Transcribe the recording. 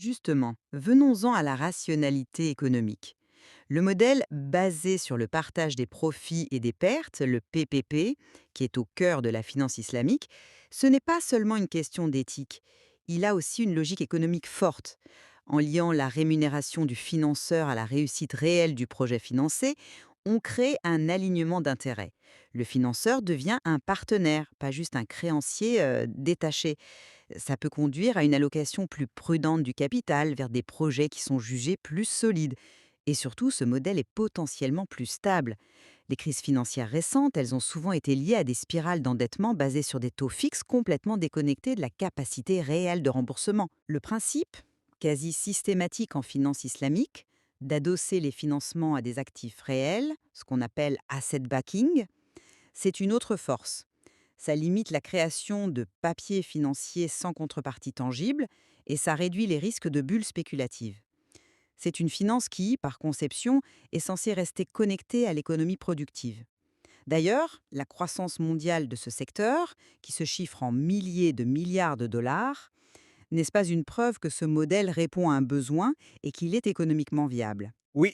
Justement, venons-en à la rationalité économique. Le modèle basé sur le partage des profits et des pertes, le PPP, qui est au cœur de la finance islamique, ce n'est pas seulement une question d'éthique. Il a aussi une logique économique forte. En liant la rémunération du financeur à la réussite réelle du projet financé, on crée un alignement d'intérêts. Le financeur devient un partenaire, pas juste un créancier détaché. Ça peut conduire à une allocation plus prudente du capital vers des projets qui sont jugés plus solides. Et surtout, ce modèle est potentiellement plus stable. Les crises financières récentes, elles ont souvent été liées à des spirales d'endettement basées sur des taux fixes complètement déconnectés de la capacité réelle de remboursement. Le principe, quasi systématique en finance islamique, d'adosser les financements à des actifs réels, ce qu'on appelle asset backing, c'est une autre force. Ça limite la création de papiers financiers sans contrepartie tangible et ça réduit les risques de bulles spéculatives. C'est une finance qui, par conception, est censée rester connectée à l'économie productive. D'ailleurs, la croissance mondiale de ce secteur, qui se chiffre en milliers de milliards de dollars, n'est-ce pas une preuve que ce modèle répond à un besoin et qu'il est économiquement viable? Oui,